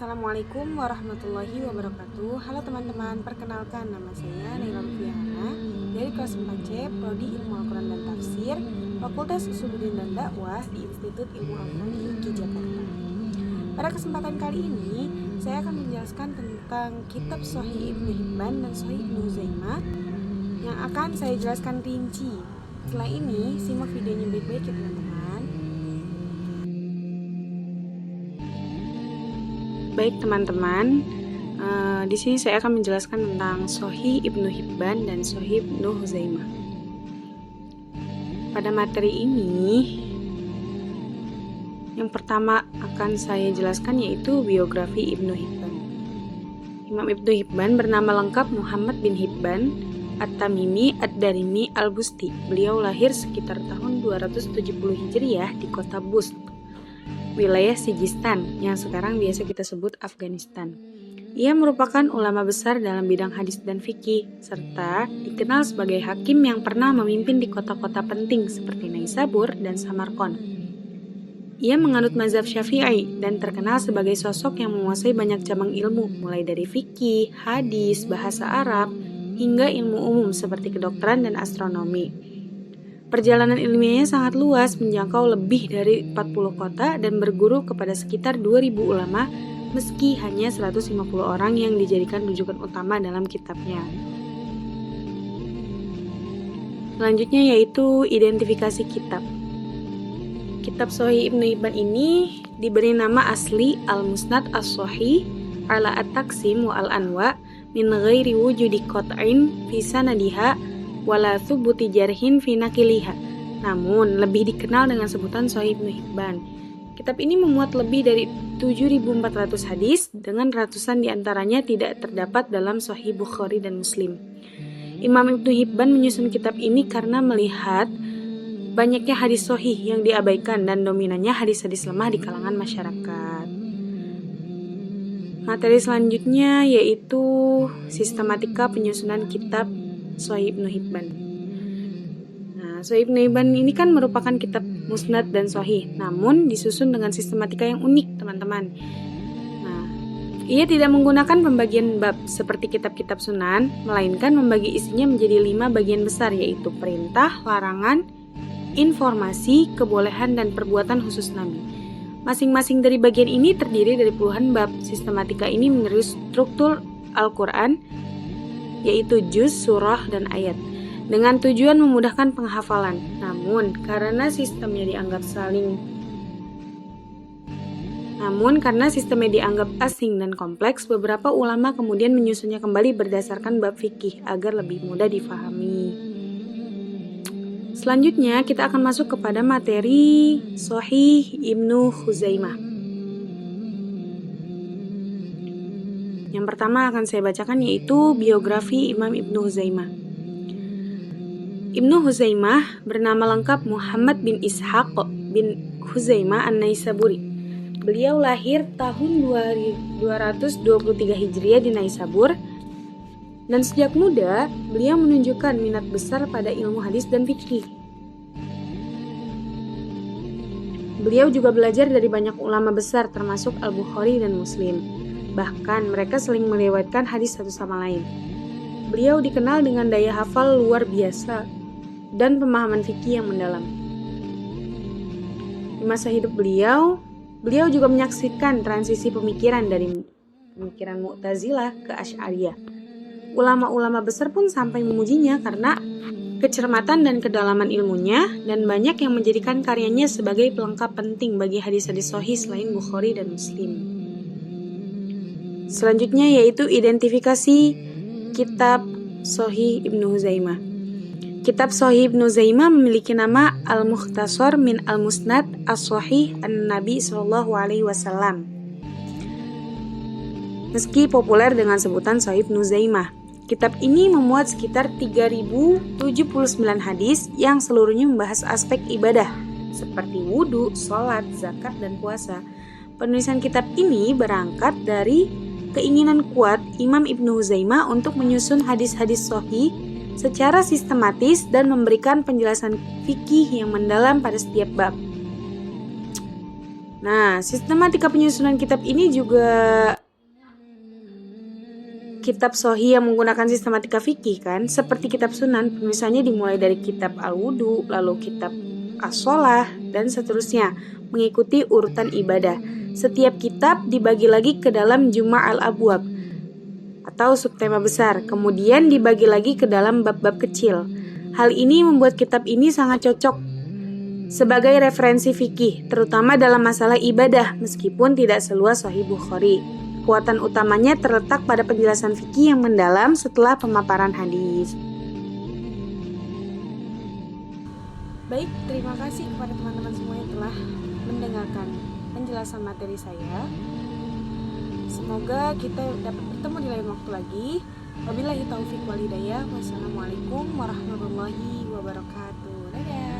Assalamualaikum warahmatullahi wabarakatuh. Halo teman-teman, perkenalkan nama saya Naila Rufiana dari kelas 4C Prodi Ilmu Al-Quran dan Tafsir, Fakultas Usuluddin dan Dakwah di Institut Ilmu Al-Quran UGI Jakarta. Pada kesempatan kali ini, saya akan menjelaskan tentang kitab Shahih Ibnu Hibban dan Shahih Ibnu Huzaimah yang akan saya jelaskan rinci. Setelah ini, simak videonya baik-baik ya teman-teman. Baik teman-teman, di sini saya akan menjelaskan tentang Shahih Ibnu Hibban dan Shahih Ibnu Huzaimah. Pada materi ini, yang pertama akan saya jelaskan yaitu biografi Ibnu Hibban. Imam Ibnu Hibban bernama lengkap Muhammad bin Hibban At-Tamimi Ad-Darimi Al-Busti. Beliau lahir sekitar tahun 270 Hijriah di kota Bust, wilayah Sijistan yang sekarang biasa kita sebut Afghanistan. Ia merupakan ulama besar dalam bidang hadis dan fikih, serta dikenal sebagai hakim yang pernah memimpin di kota-kota penting seperti Naisabur dan Samarkand. Ia menganut mazhab Syafi'i dan terkenal sebagai sosok yang menguasai banyak cabang ilmu, mulai dari fikih, hadis, bahasa Arab, hingga ilmu umum seperti kedokteran dan astronomi. Perjalanan ilmiahnya sangat luas, menjangkau lebih dari 40 kota dan berguru kepada sekitar 2.000 ulama, meski hanya 150 orang yang dijadikan rujukan utama dalam kitabnya. Selanjutnya yaitu identifikasi kitab. Kitab Shahih Ibnu Hibban ini diberi nama asli Al-Musnad As-Shahih ala At-Taqsim wa Al-Anwa min ghairi wujudi qat'in fi sanadiha wala thubuti jarhin fi nakiliha. Namun lebih dikenal dengan sebutan Shahih Ibnu Hibban. Kitab ini memuat lebih dari 7.400 hadis dengan ratusan diantaranya tidak terdapat dalam Shahih Bukhari dan Muslim. Imam Ibnu Hibban menyusun kitab ini karena melihat banyaknya hadis shahih yang diabaikan dan dominannya hadis-hadis lemah di kalangan masyarakat. Materi selanjutnya yaitu sistematika penyusunan kitab Shahih Ibnu Hibban. Nah, Shahih Ibnu Hibban ini kan merupakan kitab musnad dan shahih, namun disusun dengan sistematika yang unik, teman-teman. Nah, ia tidak menggunakan pembagian bab seperti kitab-kitab sunan, melainkan membagi isinya menjadi 5 bagian besar, yaitu perintah, larangan, informasi, kebolehan, dan perbuatan khusus Nabi. Masing-masing dari bagian ini terdiri dari puluhan bab. Sistematika ini meniru struktur Al-Quran, yaitu juz, surah, dan ayat, dengan tujuan memudahkan penghafalan. Namun, karena sistemnya dianggap asing dan kompleks, beberapa ulama kemudian menyusunnya kembali berdasarkan bab fikih agar lebih mudah difahami. Selanjutnya, kita akan masuk kepada materi Shahih Ibnu Huzaimah. Yang pertama akan saya bacakan yaitu biografi Imam Ibnu Huzaimah. Ibnu Huzaimah bernama lengkap Muhammad bin Ishaq bin Huzaimah An-Naisaburi. Beliau lahir tahun 223 Hijriah di Naisabur, dan sejak muda beliau menunjukkan minat besar pada ilmu hadis dan fikih. Beliau juga belajar dari banyak ulama besar termasuk Al-Bukhari dan Muslim. Bahkan mereka saling meriwayatkan hadis satu sama lain. Beliau dikenal dengan daya hafal luar biasa dan pemahaman fikih yang mendalam. Di masa hidup beliau juga menyaksikan transisi pemikiran dari pemikiran Mu'tazilah ke Asy'ariyah. Ulama-ulama besar pun sampai memujinya karena kecermatan dan kedalaman ilmunya, dan banyak yang menjadikan karyanya sebagai pelengkap penting bagi hadis-hadis sahih selain Bukhari dan Muslim. Selanjutnya yaitu identifikasi kitab Shahih Ibnu Huzaimah. Kitab Shahih Ibnu Huzaimah memiliki nama Al-Mukhtasar min Al-Musnad As-Shahih An-Nabi SAW. Meski populer dengan sebutan Shahih Ibnu Huzaimah, kitab ini memuat sekitar 3079 hadis yang seluruhnya membahas aspek ibadah seperti wudhu, sholat, zakat, dan puasa. Penulisan kitab ini berangkat dari keinginan kuat Imam Ibnu Huzaimah untuk menyusun hadis-hadis shahih secara sistematis dan memberikan penjelasan fikih yang mendalam pada setiap bab. Nah, sistematika penyusunan kitab ini juga kitab Sahih yang menggunakan sistematika fikih kan, seperti kitab Sunan, penulisannya dimulai dari kitab Al-Wudu, lalu kitab As-Sholah, dan seterusnya, mengikuti urutan ibadah. Setiap kitab dibagi lagi ke dalam Juma' al-Abwab atau subtema besar, kemudian dibagi lagi ke dalam bab-bab kecil. Hal ini membuat kitab ini sangat cocok sebagai referensi fikih, terutama dalam masalah ibadah, meskipun tidak seluas Sahih Bukhari. Kekuatan utamanya terletak pada penjelasan fikih yang mendalam setelah pemaparan hadis. Baik, terima kasih kepada teman-teman semua yang telah mendengarkan penjelasan materi saya. Semoga kita dapat bertemu di lain waktu lagi. Wabillahi taufiq wal hidayah. Wassalamualaikum warahmatullahi wabarakatuh. Dadah.